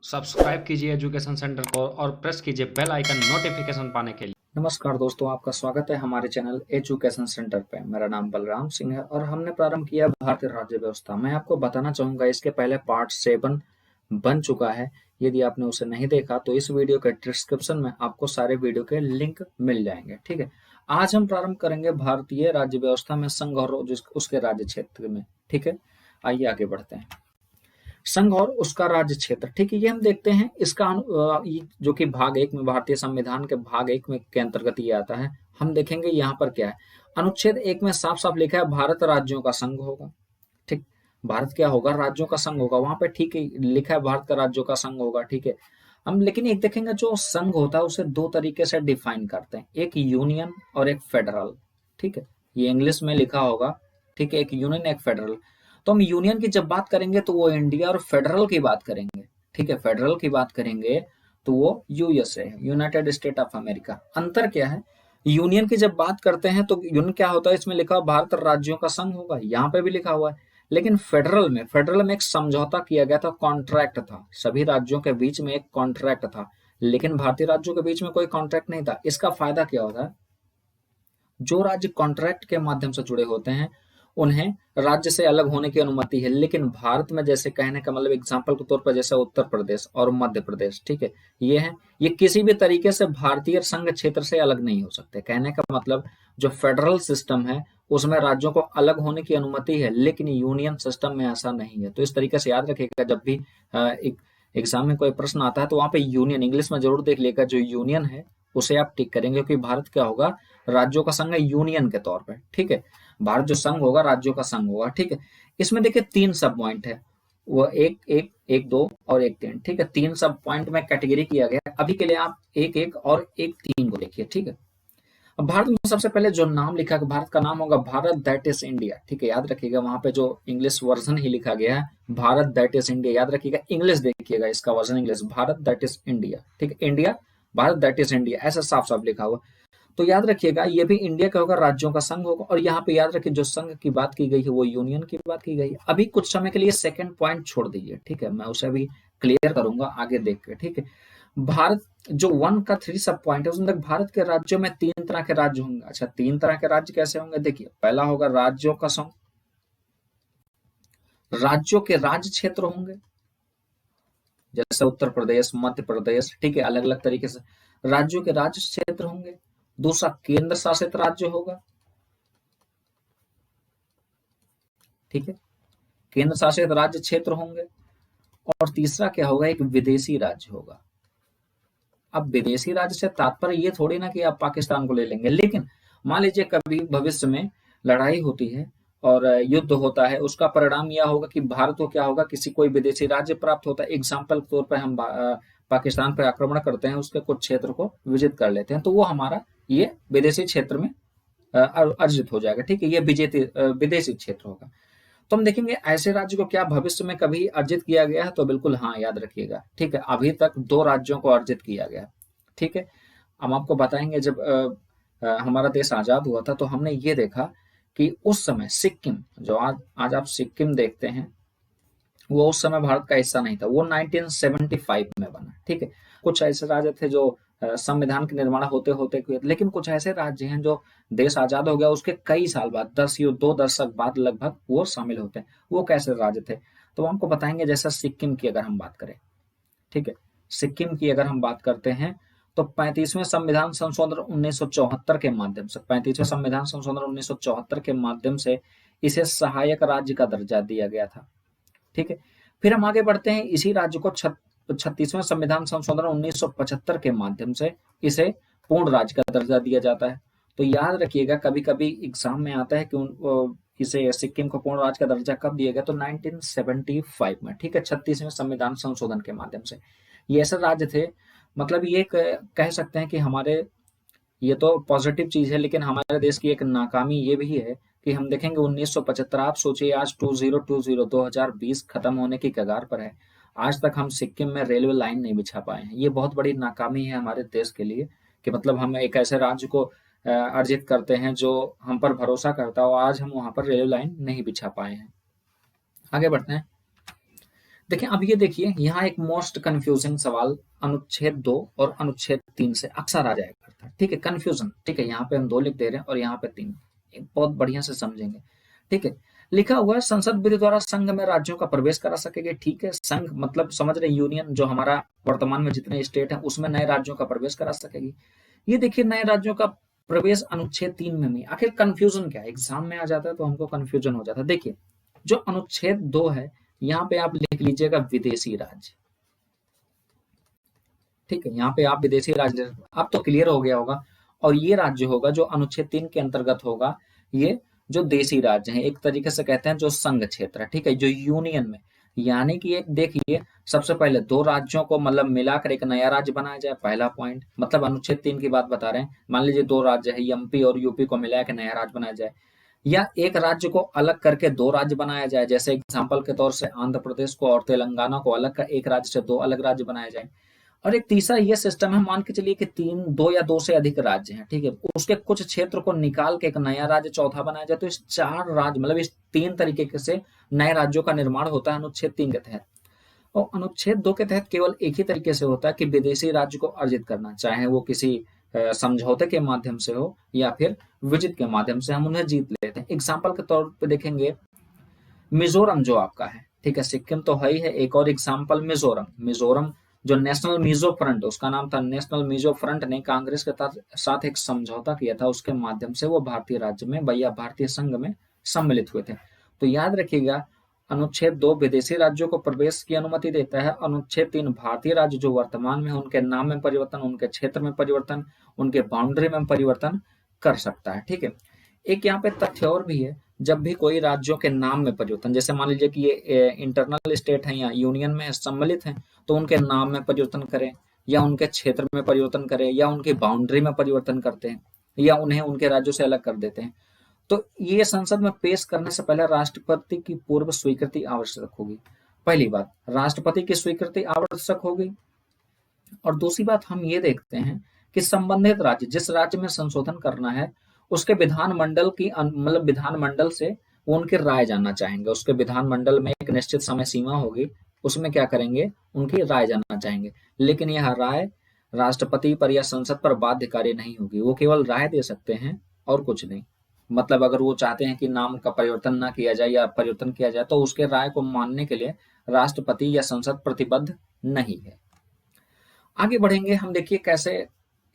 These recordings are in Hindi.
सब्सक्राइब कीजिए एजुकेशन सेंटर को और प्रेस कीजिए बेल आइकन नोटिफिकेशन पाने के लिए। नमस्कार दोस्तों, आपका स्वागत है हमारे चैनल एजुकेशन सेंटर पे। मेरा नाम बलराम सिंह है और हमने प्रारंभ किया भारतीय राज्य व्यवस्था। मैं आपको बताना चाहूंगा, इसके पहले पार्ट 7 बन चुका है। यदि आपने उसे नहीं देखा तो इस वीडियो के डिस्क्रिप्शन में आपको सारे वीडियो के लिंक मिल जाएंगे। ठीक है, आज हम प्रारंभ करेंगे भारतीय राज्य व्यवस्था में संघ और उसके राज्य क्षेत्र में। ठीक है, आइए आगे बढ़ते हैं। संघ और उसका राज्य क्षेत्र, ठीक है, ये हम देखते हैं। इसका जो कि भाग 1 में, भारतीय संविधान के भाग 1 में के अंतर्गत ये आता है। हम देखेंगे यहाँ पर क्या है। अनुच्छेद 1 में साफ साफ लिखा है भारत राज्यों का संघ होगा। ठीक, भारत क्या होगा, राज्यों का संघ होगा। वहां पे ठीक है लिखा है भारत का राज्यों का संघ होगा। ठीक है, हम लेकिन एक देखेंगे, जो संघ होता है उसे दो तरीके से डिफाइन करते हैं, एक यूनियन और एक फेडरल। ठीक है, ये इंग्लिश में लिखा होगा। ठीक है, एक यूनियन एक फेडरल। तो हम यूनियन की जब बात करेंगे तो वो इंडिया, और फेडरल की बात करेंगे, ठीक है, फेडरल की बात करेंगे तो वो यूएसए है, यूनाइटेड स्टेट ऑफ अमेरिका। अंतर क्या है, यूनियन की जब बात करते हैं तो यूनियन क्या होता है, इसमें लिखा हुआ भारत राज्यों का संघ होगा, यहाँ पे भी लिखा हुआ है। लेकिन फेडरल में एक समझौता किया गया था, कॉन्ट्रैक्ट था, सभी राज्यों के बीच में एक कॉन्ट्रैक्ट था। लेकिन भारतीय राज्यों के बीच में कोई कॉन्ट्रैक्ट नहीं था। इसका फायदा क्या होता है, जो राज्य कॉन्ट्रैक्ट के माध्यम से जुड़े होते हैं उन्हें राज्य से अलग होने की अनुमति है। लेकिन भारत में, जैसे कहने का मतलब एग्जाम्पल के तौर पर, जैसे उत्तर प्रदेश और मध्य प्रदेश, ठीक है, ये है, ये किसी भी तरीके से भारतीय संघ क्षेत्र से अलग नहीं हो सकते। कहने का मतलब, जो फेडरल सिस्टम है उसमें राज्यों को अलग होने की अनुमति है, लेकिन यूनियन सिस्टम में ऐसा नहीं है। तो इस तरीके से याद रखिएगा, जब भी एक एग्जाम में कोई प्रश्न आता है तो वहां पे यूनियन इंग्लिश में जरूर देख लिएगा, जो यूनियन है उसे आप टिक करेंगे, क्योंकि भारत क्या होगा, राज्यों का संघ है यूनियन के तौर पे। ठीक है, भारत जो संघ होगा राज्यों का संघ होगा। ठीक है, इसमें देखिए 3 सब पॉइंट है, वो एक एक एक दो और एक 3। ठीक है, 3 सब पॉइंट में कैटेगरी किया गया है। अभी के लिए आप एक एक और एक 3 को देखिए। ठीक है, अब भारत में सबसे पहले जो नाम लिखा है, भारत का नाम होगा भारत दैट इज इंडिया। ठीक है, याद रखिएगा, वहां पे जो इंग्लिश वर्जन ही लिखा गया है भारत दैट इज इंडिया, याद रखिएगा, इंग्लिश देखिएगा, इसका version English Bharat that is India. ठीक है, India, Bharat that is India, ऐसा साफ साफ लिखा हुआ। तो याद रखिएगा, ये भी इंडिया का होगा, राज्यों का संघ होगा। और यहाँ पे याद रखिए, जो संघ की बात की गई है वो यूनियन की बात की गई है। अभी कुछ समय के लिए सेकंड पॉइंट छोड़ दीजिए। ठीक है, मैं उसे अभी क्लियर करूंगा आगे देख के। ठीक है, भारत जो 1 का 3 सब पॉइंट है, उसमें तक भारत के राज्यों में 3 तरह के राज्य होंगे। अच्छा, 3 तरह के राज्य कैसे होंगे, देखिए, पहला होगा राज्यों का संघ, राज्यों के राज्य क्षेत्र होंगे, जैसे उत्तर प्रदेश, मध्य प्रदेश। ठीक है, अलग अलग तरीके से राज्यों के राज्य क्षेत्र होंगे। दूसरा केंद्र शासित राज्य होगा। ठीक है, केंद्र शासित राज्य क्षेत्र होंगे। और तीसरा क्या होगा, एक विदेशी राज्य होगा। अब विदेशी राज्य से तात्पर्य ये थोड़ी ना कि आप पाकिस्तान को ले लेंगे, लेकिन मान लीजिए कभी भविष्य में लड़ाई होती है और युद्ध होता है, उसका परिणाम यह होगा कि भारत को क्या होगा, किसी कोई विदेशी राज्य प्राप्त होता है। एग्जाम्पल के तौर पर हम पाकिस्तान पर आक्रमण करते हैं, उसके कुछ क्षेत्र को विजित कर लेते हैं, तो वो हमारा ये विदेशी क्षेत्र में अर्जित हो जाएगा। ठीक है, ये विदेशी क्षेत्र होगा। तो हम देखेंगे ऐसे राज्य को क्या भविष्य में कभी अर्जित किया गया है, तो बिल्कुल हाँ, याद रखिएगा। ठीक है, अभी तक 2 राज्यों को अर्जित किया गया है। ठीक है, हम आपको बताएंगे, जब हमारा देश आजाद हुआ था तो हमने ये देखा कि उस समय सिक्किम, जो आज आज आप सिक्किम देखते हैं, वो उस समय भारत का हिस्सा नहीं था, वो 1975 में बना। ठीक है, कुछ ऐसे राज्य थे जो संविधान के निर्माण होते होते हुए, लेकिन कुछ ऐसे राज्य हैं जो देश आजाद हो गया उसके कई साल बाद, 2 दशक बाद लगभग, वो शामिल होते हैं। वो कैसे राज्य थे, तो हमको बताएंगे। जैसे सिक्किम की अगर हम बात करें, ठीक है, सिक्किम की अगर हम बात करते हैं तो 35वें संविधान संशोधन 1974 के माध्यम से, 35वें संविधान संशोधन 1974 के माध्यम से इसे सहायक राज्य का दर्जा दिया गया था। ठीक है, फिर हम आगे बढ़ते हैं, इसी राज्य को 36वें संविधान संशोधन 1975 के माध्यम से इसे पूर्ण राज्य का दर्जा दिया जाता है। तो याद रखिएगा, कभी कभी एग्जाम में आता है कि इसे सिक्किम को पूर्ण राज्य का दर्जा कब दिया गया, तो 1975 में। ठीक है, 36वें संविधान संशोधन के माध्यम से। ये ऐसे राज्य थे, मतलब ये कह सकते हैं कि हमारे, ये तो पॉजिटिव चीज है, लेकिन हमारे देश की एक नाकामी ये भी है कि हम देखेंगे 1975, आप सोचिए आज 2020 खत्म होने की कगार पर है, आज तक हम सिक्किम में रेलवे लाइन नहीं बिछा पाए हैं। ये बहुत बड़ी नाकामी है हमारे देश के लिए, कि मतलब हम एक ऐसे राज्य को अर्जित करते हैं जो हम पर भरोसा करता है, और आज हम वहां पर रेलवे लाइन नहीं बिछा पाए हैं। आगे बढ़ते हैं, देखिए अब ये देखिए यहाँ एक मोस्ट कंफ्यूजिंग सवाल अनुच्छेद 2 और अनुच्छेद 3 से अक्सर आ जाया करता है। ठीक है, कंफ्यूजन। ठीक है, यहाँ पे हम 2 लिख दे रहे हैं और यहाँ पे 3। बहुत बढ़िया से समझेंगे। ठीक है, लिखा हुआ है संसद बिल द्वारा संघ में राज्यों का प्रवेश करा सकेगी। ठीक है, संघ मतलब समझ रहे यूनियन, जो हमारा वर्तमान में जितने स्टेट है उसमें नए राज्यों का प्रवेश करा सकेगी। ये देखिए नए राज्यों का प्रवेश अनुच्छेद 3 में भी। आखिर कंफ्यूजन क्या है, एग्जाम में आ जाता है तो हमको कंफ्यूजन हो जाता है। देखिए जो अनुच्छेद 2 है यहाँ पे आप लिख लीजिएगा विदेशी राज्य। ठीक है, यहाँ पे आप विदेशी राज्य, अब तो क्लियर हो गया होगा। और ये राज्य होगा जो अनुच्छेद 3 के अंतर्गत होगा, ये जो देशी राज्य हैं, एक तरीके से कहते हैं जो संघ क्षेत्र है। ठीक है, जो यूनियन में, यानी कि एक देखिए सबसे पहले 2 राज्यों को मतलब मिलाकर एक नया राज्य बनाया जाए, पहला पॉइंट। मतलब अनुच्छेद 3 की बात बता रहे हैं। मान लीजिए 2 राज्य है, एमपी और यूपी को मिला के नया राज्य बनाया जाए, या एक राज्य को अलग करके 2 राज्य बनाया जाए, जैसे एग्जाम्पल के तौर से आंध्र प्रदेश को और तेलंगाना को अलग कर एक राज्य से 2 अलग राज्य बनाया जाए। और एक तीसरा ये सिस्टम है, मान के चलिए कि 2 या 2 से अधिक राज्य हैं। ठीक है, उसके कुछ क्षेत्र को निकाल के एक नया राज्य चौथा बनाया जाए। तो इस 4 राज्य मतलब इस 3 तरीके से नए राज्यों का निर्माण होता है अनुच्छेद 3 के तहत। और अनुच्छेद 2 के तहत केवल एक ही तरीके से होता है कि विदेशी राज्य को अर्जित करना, चाहे वो किसी समझौते के माध्यम से हो या फिर विजिट के माध्यम से हम उन्हें जीत लेते हैं। एग्जाम्पल के तौर पे देखेंगे मिजोरम जो आपका है। ठीक है, सिक्किम तो है ही है, एक और एग्जाम्पल मिजोरम। मिजोरम जो नेशनल मिजो फ्रंट, उसका नाम था नेशनल मिजो फ्रंट, ने कांग्रेस के साथ एक समझौता किया था, उसके माध्यम से वो भारतीय राज्य में या भारतीय संघ में सम्मिलित हुए थे। तो याद रखिएगा अनुच्छेद 2 विदेशी राज्यों को प्रवेश की अनुमति देता है। अनुच्छेद 3 भारतीय राज्य जो वर्तमान में उनके नाम में परिवर्तन, उनके क्षेत्र में परिवर्तन, उनके बाउंड्री में परिवर्तन कर सकता है। ठीक है, एक यहाँ पे तथ्य और भी है, जब भी कोई राज्यों के नाम में परिवर्तन, जैसे मान लीजिए कि ये इंटरनल स्टेट है या यूनियन में सम्मिलित हैं, तो उनके नाम में परिवर्तन करें या उनके क्षेत्र में परिवर्तन करें या उनकी बाउंड्री में परिवर्तन करते हैं या उन्हें उनके राज्यों से अलग कर देते हैं, तो ये संसद में पेश करने से पहले राष्ट्रपति की पूर्व स्वीकृति आवश्यक होगी। पहली बात, राष्ट्रपति की स्वीकृति आवश्यक होगी। और दूसरी बात हम ये देखते हैं कि संबंधित राज्य, जिस राज्य में संशोधन करना है, उसके विधानमंडल की मतलब विधानमंडल से वो उनकी राय जानना चाहेंगे। उसके विधानमंडल में एक निश्चित समय सीमा होगी, उसमें क्या करेंगे, उनकी राय जानना चाहेंगे। लेकिन यह राय राष्ट्रपति पर या संसद पर बाध्यकारी नहीं होगी, वो केवल राय दे सकते हैं और कुछ नहीं। मतलब अगर वो चाहते हैं कि नाम का परिवर्तन ना किया जाए या परिवर्तन किया जाए, तो उसके राय को मानने के लिए राष्ट्रपति या संसद प्रतिबद्ध नहीं है। आगे बढ़ेंगे हम, देखिए कैसे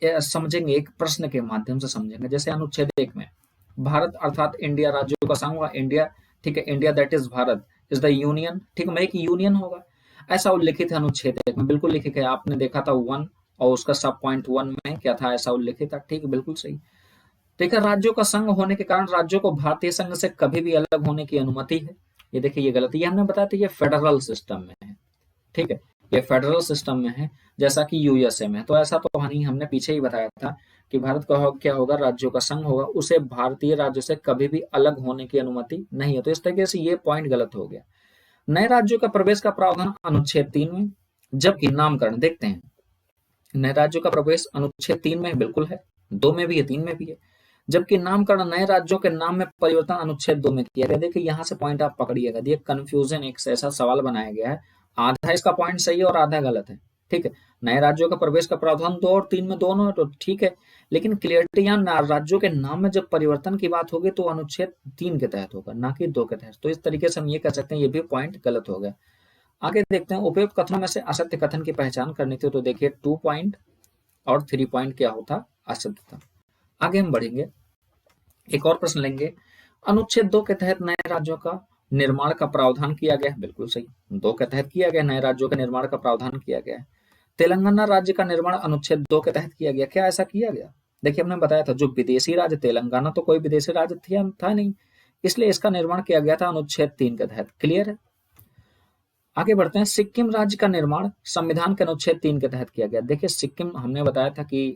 समझेंगे, एक प्रश्न के माध्यम से समझेंगे। जैसे अनुच्छेद 1 में भारत अर्थात इंडिया राज्यों का संघ हुआ, इंडिया। ठीक है, India that is Bharat is the union. ठीक है, मैं एक यूनियन होगा, ऐसा उल्लिखित है अनुच्छेद 1 में, बिल्कुल लिखित है। आपने देखा था 1 और उसका सब पॉइंट 1 में क्या था, ऐसा उल्लिखित था। ठीक है, बिल्कुल सही। देखिए राज्यों का संघ होने के कारण राज्यों को भारतीय संघ से कभी भी अलग होने की अनुमति है। ये देखिए ये गलत है, ये हमने बताया था, ये फेडरल सिस्टम में है। ठीक है, ये फेडरल सिस्टम में है, जैसा कि यूएसए में। तो ऐसा तो नहीं, हमने पीछे ही बताया था कि भारत का क्या होगा, राज्यों का संघ होगा, उसे भारतीय राज्यों से कभी भी अलग होने की अनुमति नहीं है। तो इस तरीके से ये पॉइंट गलत हो गया। नए राज्यों का प्रवेश का प्रावधान अनुच्छेद 3 में, जबकि नामकरण देखते हैं, नए राज्यों का प्रवेश अनुच्छेद 3 में बिल्कुल है, 2 में भी है, 3 में भी है। जबकि नामकरण नए राज्यों के नाम में परिवर्तन अनुच्छेद 2 में किया गया। देखिए यहाँ से पॉइंट आप पकड़िएगा, देखिए कंफ्यूजन, एक ऐसा सवाल बनाया गया है, आधा इसका पॉइंट सही है और आधा गलत है। ठीक है, नए राज्यों का प्रवेश का प्रावधान 2 और 3 में दोनों है, तो ठीक है। लेकिन क्लियरिटी यहाँ राज्यों के नाम में जब परिवर्तन की बात होगी तो अनुच्छेद 3 के तहत होगा, ना कि 2 के तहत। तो इस तरीके से हम ये कह सकते हैं ये भी पॉइंट गलत हो गया। आगे देखते हैं, उपयुक्त कथनों में से असत्य कथन की पहचान करनी थी। तो देखिए 2 पॉइंट और 3 पॉइंट क्या होता, असत्य था। आगे हम बढ़ेंगे, एक और प्रश्न लेंगे। अनुच्छेद 2 के तहत नए राज्यों का निर्माण का प्रावधान किया गया है, बिल्कुल सही। 2 के तहत किया गया, नए राज्यों के निर्माण का प्रावधान किया गया है। तेलंगाना राज्य का निर्माण अनुच्छेद 2 के तहत किया गया, क्या ऐसा किया गया? देखिए हमने बताया था, जो विदेशी राज्य, तेलंगाना तो कोई विदेशी राज्य था नहीं, इसलिए इसका निर्माण किया गया था अनुच्छेद 3 के तहत। क्लियर है? आगे बढ़ते हैं, सिक्किम राज्य का निर्माण संविधान के अनुच्छेद 3 के तहत किया गया। देखिए सिक्किम हमने बताया था कि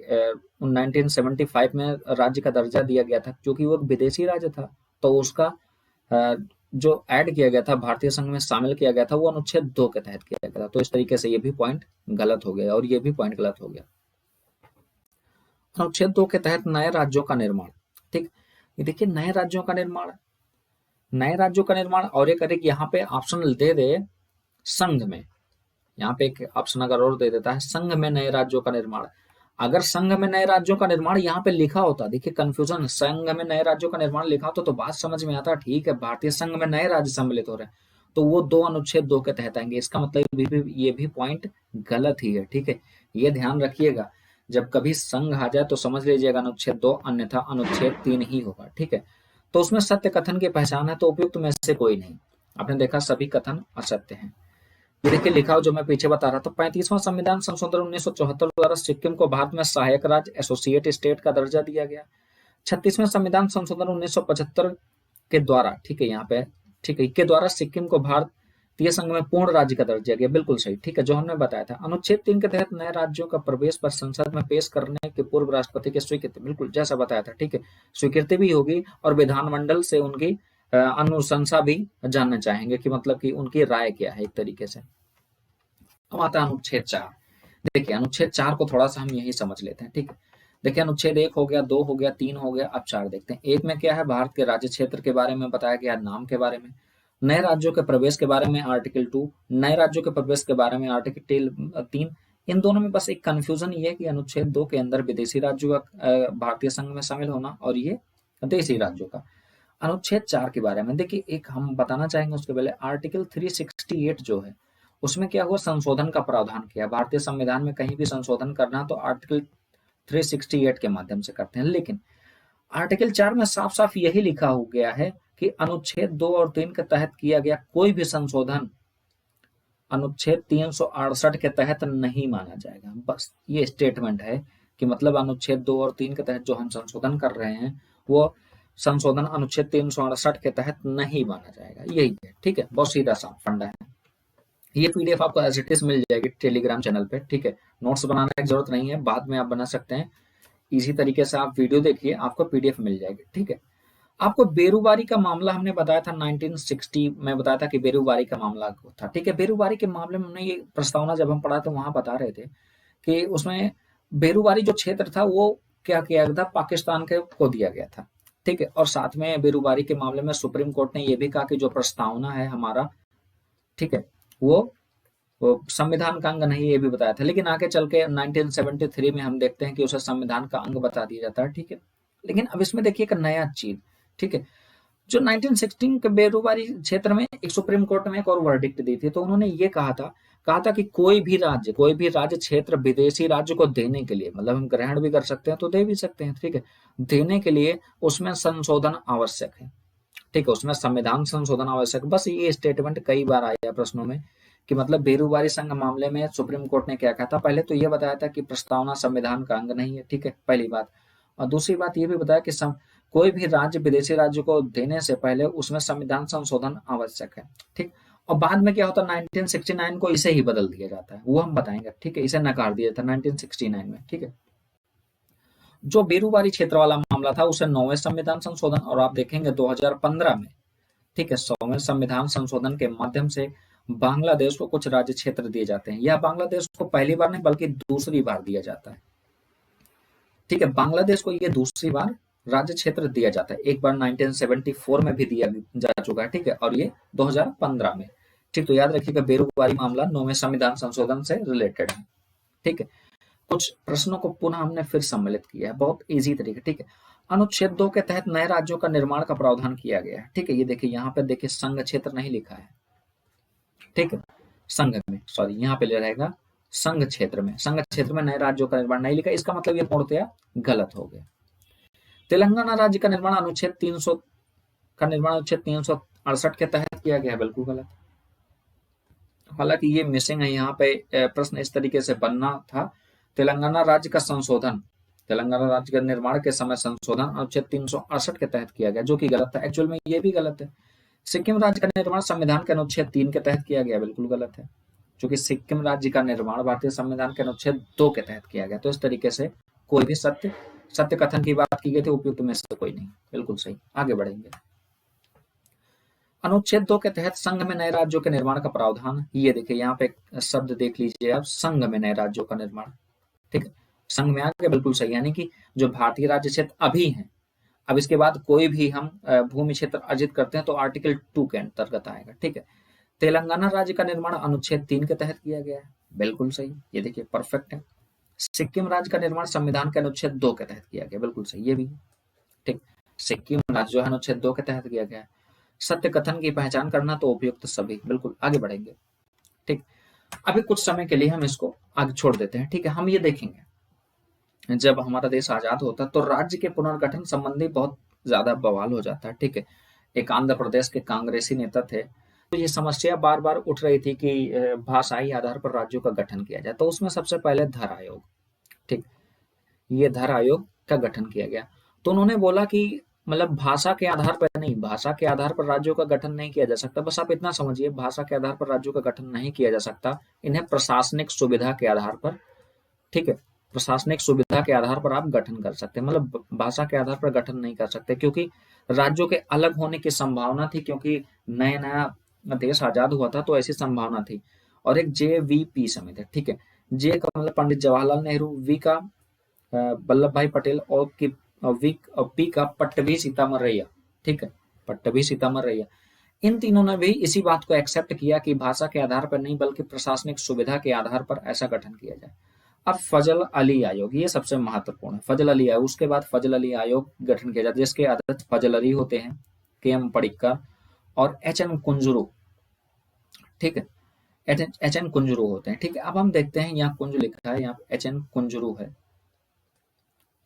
1975 में राज्य का दर्जा दिया गया था, क्योंकि वो एक विदेशी राज्य था, तो उसका जो ऐड किया गया था, भारतीय संघ में शामिल किया गया था, वो अनुच्छेद 2 के तहत किया गया था। तो इस तरीके से ये भी पॉइंट गलत हो गया और ये भी पॉइंट गलत हो गया। अनुच्छेद 2 के तहत नए राज्यों का निर्माण, ठीक, ये देखिए नए राज्यों का निर्माण, नए राज्यों का निर्माण, और एक यहाँ पे ऑप्शन दे दे संघ में, यहाँ पे एक ऑप्शन अगर और दे देता है, संघ में नए राज्यों का निर्माण। अगर संघ में नए राज्यों का निर्माण यहाँ पे लिखा होता, देखिए कंफ्यूजन, संघ में नए राज्यों का निर्माण लिखा होता तो बात समझ में आता, ठीक है भारतीय संघ में नए राज्य सम्मिलित हो रहे हैं, तो वो 2 अनुच्छेद 2 के तहत आएंगे। इसका मतलब ये भी पॉइंट गलत ही है, ठीक है, ये ध्यान रखिएगा। जब कभी संघ आ जाए तो समझ लीजिएगा अनुच्छेद 2, अन्यथा अनुच्छेद 3 ही होगा, ठीक है। तो उसमें सत्य कथन की पहचान है, तो उपयुक्त में से कोई नहीं। आपने देखा सभी कथन असत्य हैं। ये देखिए लिखा हो जो मैं पीछे बता रहा था, 35वां संविधान संशोधन 1974 द्वारा सिक्किम को भारत में सहायक राज्य एसोसिएट स्टेट का दर्जा दिया गया। 36वें संविधान संशोधन 1975 के द्वारा, ठीक है यहाँ पे, ठीक है, के द्वारा सिक्किम को भारतीय संघ में पूर्ण राज्य का दर्जा दिया गया, बिल्कुल सही, ठीक है, जो हमने बताया था। अनुच्छेद 3 के तहत नए राज्यों का प्रवेश पर संसद में पेश करने के पूर्व राष्ट्रपति की स्वीकृति, बिल्कुल जैसा बताया था, ठीक है, स्वीकृति भी होगी और विधानमंडल से उनकी अनुशंसा भी जानना चाहेंगे कि मतलब कि उनकी राय क्या है एक तरीके से। अब आता है अनुच्छेद 4। देखिए अनुच्छेद 4 को थोड़ा सा हम यही समझ लेते हैं, ठीक है। देखिए अनुच्छेद 1 हो गया, 2 हो गया, 3 हो गया, अब 4 देखते हैं। 1 में क्या है, भारत के राज्य क्षेत्र के बारे में बताया गया, नाम के बारे में, नए राज्यों के प्रवेश के बारे में आर्टिकल 2, नए राज्यों के प्रवेश के बारे में आर्टिकल 3। इन दोनों में बस एक कंफ्यूजन ये है कि अनुच्छेद 2 के अंदर विदेशी राज्यों का भारतीय संघ में शामिल होना और ये देशी राज्यों का। अनुच्छेद 4 के बारे में देखिए एक हम बताना चाहेंगे, उसके पहले आर्टिकल 368 जो है उसमें क्या हुआ, संशोधन का प्रावधान किया। भारतीय संविधान में कहीं भी संशोधन करना तो आर्टिकल 368 के माध्यम से करते हैं, लेकिन आर्टिकल 4 में साफ साफ यही लिखा हो गया है कि अनुच्छेद 2 और 3 के तहत किया गया कोई भी संशोधन अनुच्छेद 368 के तहत नहीं माना जाएगा। बस ये स्टेटमेंट है कि मतलब अनुच्छेद 2 और 3 के तहत जो हम संशोधन कर रहे हैं वो संशोधन अनुच्छेद 368 के तहत नहीं माना जाएगा, यही है, ठीक है, बहुत सीधा सा फंडा है। ये पीडीएफ आपको एज इट इज मिल जाएगी टेलीग्राम चैनल पे, ठीक है, नोट्स बनाने की जरूरत नहीं है, बाद में आप बना सकते हैं। इसी तरीके से आप वीडियो देखिए, आपको पीडीएफ मिल जाएगी, ठीक है। आपको बेरूबारी का मामला हमने बताया था 1960 में, बताया था कि बेरूबारी का मामला था, ठीक है। बेरूबारी के मामले में हमने ये प्रस्तावना जब हम पढ़ा तो वहां बता रहे थे कि उसमें बेरूबारी जो क्षेत्र था वो क्या किया गया था, पाकिस्तान के को दिया गया था, ठीक है। और साथ में बेरूबारी के मामले में सुप्रीम कोर्ट ने यह भी कहा कि जो प्रस्तावना है हमारा, ठीक है, वो संविधान का अंग नहीं, ये भी बताया था। लेकिन आगे चल के 1973 में हम देखते हैं कि उसे संविधान का अंग बता दिया जाता है, ठीक है। लेकिन अब इसमें देखिए एक नया चीज, ठीक है, जो 1916 के बेरूबारी क्षेत्र में एक सुप्रीम कोर्ट में एक और वर्डिक्ट दी थी, तो उन्होंने ये कहा था कि कोई भी राज्य क्षेत्र विदेशी राज्य को देने के लिए, मतलब हम ग्रहण भी कर सकते हैं तो दे भी सकते हैं, ठीक है, देने के लिए उसमें संशोधन आवश्यक है, ठीक है, उसमें संविधान संशोधन आवश्यक। बस ये स्टेटमेंट कई बार आया प्रश्नों में कि मतलब बेरूबारी संघ मामले में सुप्रीम कोर्ट ने क्या कहा था। पहले तो ये बताया था कि प्रस्तावना संविधान का अंग नहीं है, ठीक है, पहली बात। और दूसरी बात ये भी बताया कि कोई भी राज्य विदेशी राज्य को देने से पहले उसमें संविधान संशोधन आवश्यक है, ठीक। और बाद में क्या होता है, 1969 को इसे ही बदल दिया जाता है, वो हम बताएंगे, ठीक है, इसे नकार दिया था 1969 में, ठीक है। जो बेरूबारी क्षेत्र वाला मामला था उसे 9वें संविधान संशोधन, और आप देखेंगे 2015 में, ठीक है, 100वें संविधान संशोधन के माध्यम से बांग्लादेश को कुछ राज्य क्षेत्र दिए जाते हैं। यह बांग्लादेश को पहली बार नहीं बल्कि दूसरी बार दिया जाता है, ठीक है, बांग्लादेश को यह दूसरी बार राज्य क्षेत्र दिया जाता है। एक बार 1974 में भी दिया जा चुका है, ठीक है, और ये 2015 में, ठीक। तो याद रखिएगा बेरूबारी मामला 9वें संविधान संशोधन से रिलेटेड है, ठीक है। कुछ प्रश्नों को पुनः हमने फिर सम्मिलित किया है बहुत इजी तरीके, ठीक है। अनुच्छेद 2 के तहत नए राज्यों का निर्माण का प्रावधान किया गया है, ठीक है। ये देखिए यहाँ पे देखिए संघ क्षेत्र नहीं लिखा है, ठीक है, संघ में, सॉरी यहाँ पे ले रहेगा संघ क्षेत्र में नए राज्यों का निर्माण नहीं लिखा, इसका मतलब ये पूर्णतया गलत हो गया। तेलंगाना राज्य का निर्माण अनुच्छेद 368 के तहत किया गया, बिल्कुल गलत। हालांकि ये मिसिंग है यहाँ पे, प्रश्न इस तरीके से बनना था, तेलंगाना राज्य का निर्माण के समय संशोधन अनुच्छेद 368 के तहत किया गया, जो कि गलत है, एक्चुअल में ये भी गलत है। सिक्किम राज्य का निर्माण संविधान के अनुच्छेद 3 के तहत किया गया, बिल्कुल गलत है, क्योंकि सिक्किम राज्य का निर्माण भारतीय संविधान के अनुच्छेद 2 के तहत किया गया। तो इस तरीके से कोई भी सत्य कथन की बात की गई थी, उपयुक्त में से कोई नहीं, बिल्कुल सही। आगे बढ़ेंगे। अनुच्छेद 2 के तहत संघ में नए राज्यों के निर्माण का प्रावधान, ये देखिए यहाँ पे शब्द देख लीजिए आप, संघ में नए राज्यों का निर्माण, ठीक है, संघ में आ गया, बिल्कुल सही। यानी कि जो भारतीय राज्य क्षेत्र अभी हैं, अब इसके बाद कोई भी हम भूमि क्षेत्र अर्जित करते हैं तो आर्टिकल 2 के अंतर्गत आएगा, ठीक है। तेलंगाना राज्य का निर्माण अनुच्छेद 3 के तहत किया गया है, बिल्कुल सही, ये देखिए परफेक्ट है। सिक्किम राज्य का निर्माण संविधान के अनुच्छेद 2 के तहत किया गया, बिल्कुल सही, ये भी ठीक। सिक्किम राज्य जो है अनुच्छेद 2 के तहत किया गया है। सत्य कथन की पहचान करना तो उपयुक्त सभी, बिल्कुल आगे बढ़ेंगे, ठीक। अभी कुछ समय के लिए हम इसको आगे छोड़ देते हैं, ठीक है। हम ये देखेंगे जब हमारा देश आजाद होता तो राज्य के पुनर्गठन संबंधी बहुत ज्यादा बवाल हो जाता है, ठीक है। एक आंध्र प्रदेश के कांग्रेसी नेता थे, तो ये समस्या बार बार उठ रही थी कि भाषाई आधार पर राज्यों का गठन किया जाए, तो उसमें सबसे पहले धर आयोग, ठीक, ये धर आयोग का गठन किया गया। तो उन्होंने बोला कि मतलब भाषा के आधार पर नहीं, भाषा के आधार पर राज्यों का गठन नहीं किया जा सकता, बस आप इतना समझिए, भाषा के आधार पर राज्यों का गठन नहीं किया जा सकता, इन्हें प्रशासनिक सुविधा के आधार पर, ठीक है, प्रशासनिक सुविधा के आधार पर आप गठन कर सकते हैं, मतलब भाषा के आधार पर गठन नहीं कर सकते, क्योंकि राज्यों के अलग होने की संभावना थी, क्योंकि नया नया देश आजाद हुआ था, तो ऐसी संभावना थी। और एक JVP समिति, ठीक है, जे का मतलब पंडित जवाहरलाल नेहरू, वी का वल्लभ भाई पटेल, और पी का पट्टभी सीतामरैया, ठीक है, पट्टभी सीतामरैया। इन तीनों ने भी इसी बात को एक्सेप्ट किया कि भाषा के आधार पर नहीं बल्कि प्रशासनिक सुविधा के आधार पर ऐसा गठन किया जाए। अब फजल अली आयोग, ये सबसे महत्वपूर्ण है, फजल अली आयोग, उसके बाद फजल अली आयोग गठन किया जाता है, जिसके अध्यक्ष फजल अली होते हैं, KM पडिक्कर और HN कुंजरू, ठीक है, HN कुंजरू होते हैं, ठीक है। अब हम देखते हैं, यहाँ कुंज लिखा है, यहाँ HN कुंजरू है,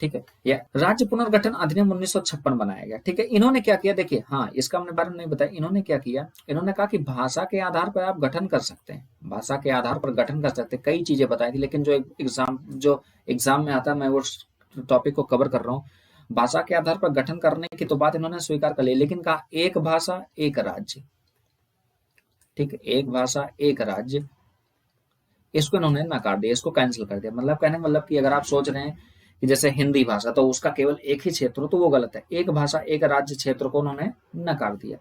ठीक है। या राज्य पुनर्गठन अधिनियम 1956 बनाया गया, ठीक है। इन्होंने क्या किया, देखिए, हाँ, इसका हमने बारे में नहीं बताया, इन्होंने क्या किया, इन्होंने कहा कि भाषा के आधार पर आप गठन कर सकते हैं, भाषा के आधार पर गठन कर सकते हैं, कई चीजें बताई थी, लेकिन जो एग्जाम में आता है, मैं वो टॉपिक को कवर कर रहा हूँ। भाषा के आधार पर गठन करने की तो बात इन्होंने स्वीकार कर ली, लेकिन कहा एक भाषा एक राज्य, ठीक है, एक भाषा एक राज्य, इसको इन्होंने नकार दिया, इसको कैंसिल कर दिया। मतलब कहने का मतलब कि अगर आप सोच रहे हैं कि जैसे हिंदी भाषा तो उसका केवल एक ही क्षेत्र हो, तो वो गलत है, एक भाषा एक राज्य क्षेत्र को उन्होंने नकार दिया।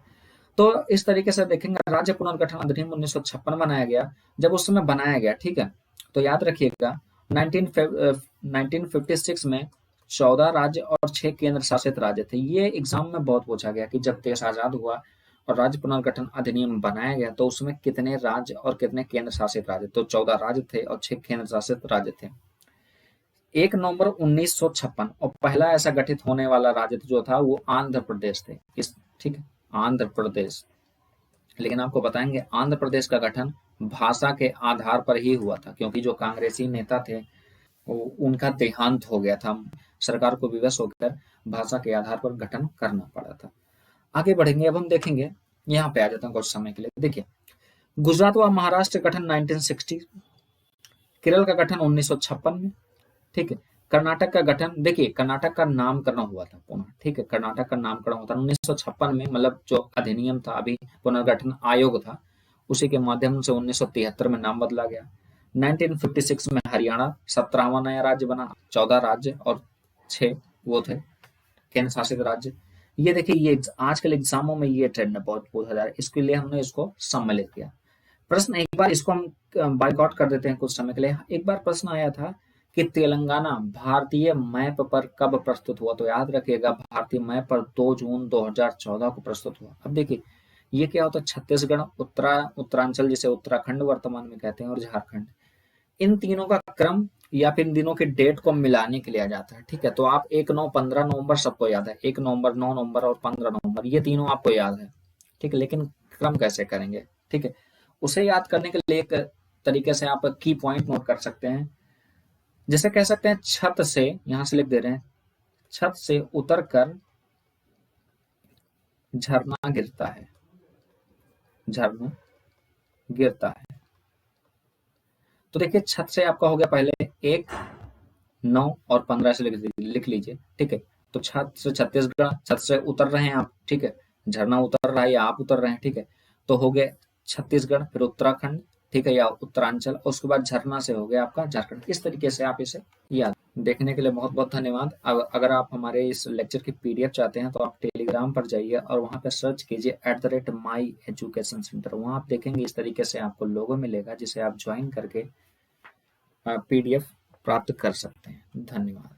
तो इस तरीके से देखेंगे, राज्य पुनर्गठन अधिनियम 1956 बनाया गया। जब उस समय बनाया गया, ठीक है, तो याद रखिएगा 1956 में 14 राज्य और 6 केंद्र शासित राज्य थे। ये एग्जाम में बहुत पूछा गया कि जब देश आजाद हुआ और राज्य पुनर्गठन अधिनियम बनाया गया तो उसमें कितने राज्य और कितने केंद्र शासित राज्य, तो 14 राज्य थे और 6 केंद्र शासित राज्य थे। 1 नवंबर 1956 और पहला ऐसा गठित होने वाला राज्य जो था वो आंध्र प्रदेश थे, इस, ठीक है, आंध्र प्रदेश। लेकिन आपको बताएंगे आंध्र प्रदेश का गठन भाषा के आधार पर ही हुआ था, क्योंकि जो कांग्रेसी नेता थे उनका देहांत हो गया था, सरकार को विवश होकर भाषा के आधार पर गठन करना पड़ा था। आगे बढ़ेंगे, अब हम देखेंगे, यहाँ पे आ जाता हूँ कुछ समय के लिए। देखिए, गुजरात व महाराष्ट्र गठन 1960, केरल का गठन 1956 में, ठीक है। कर्नाटक का गठन, देखिए कर्नाटक का नामकरण हुआ था पुनः, ठीक है, कर्नाटक का नामकरण हुआ था 1956 में, मतलब जो अधिनियम था, अभी पुनर्गठन आयोग था, उसी के माध्यम से 1973 में नाम बदला गया। 1956 में हरियाणा 17वां नया राज्य बना, 14 राज्य और 6 वो थे केंद्र शासित राज्य। ये देखिए, ये आजकल एग्जामों में ये ट्रेंड बहुत पूछा जा रहा है, इसके लिए हमने इसको सम्मिलित किया। प्रश्न, एक बार इसको हम बाइकआउट कर देते हैं कुछ समय के लिए। एक बार प्रश्न आया था कि तेलंगाना भारतीय मैप पर कब प्रस्तुत हुआ, तो याद रखिएगा भारतीय मैप पर 2 जून 2014 को प्रस्तुत हुआ। अब देखिए, ये क्या होता है, छत्तीसगढ़, उत्तरांचल जिसे उत्तराखंड वर्तमान में कहते हैं, और झारखंड, इन तीनों का क्रम या फिर इन दिनों के डेट को मिलाने के लिए आ जाता है, ठीक है। तो आप 1, 9, 15 नवंबर सबको याद है, 1 नवंबर, 9 नवंबर और 15 नवंबर, ये तीनों आपको याद है, ठीक है। लेकिन क्रम कैसे करेंगे, ठीक है, उसे याद करने के लिए एक तरीके से आप की पॉइंट नोट कर सकते हैं। जैसे कह सकते हैं, छत से, यहां से लिख दे रहे हैं, छत से उतर कर झरना गिरता है, झरना गिरता है। तो देखिए, छत से आपका हो गया पहले 1, 9 और 15 से लिख लीजिए, ठीक है। तो छत से छत्तीसगढ़, छत से उतर रहे हैं आप, ठीक है, झरना उतर रहा है या आप उतर रहे हैं, ठीक है, तो हो गया छत्तीसगढ़, फिर उत्तराखंड, ठीक है, या उत्तरांचल, और उसके बाद झरना से हो गया आपका झारखंड। इस तरीके से आप इसे याद। देखने के लिए बहुत बहुत धन्यवाद। अगर आप हमारे इस लेक्चर की PDF चाहते हैं तो आप टेलीग्राम पर जाइए और वहां पर सर्च कीजिए @MyEducationCenter। वहां आप देखेंगे इस तरीके से आपको लोगो मिलेगा, जिसे आप ज्वाइन करके PDF प्राप्त कर सकते हैं। धन्यवाद।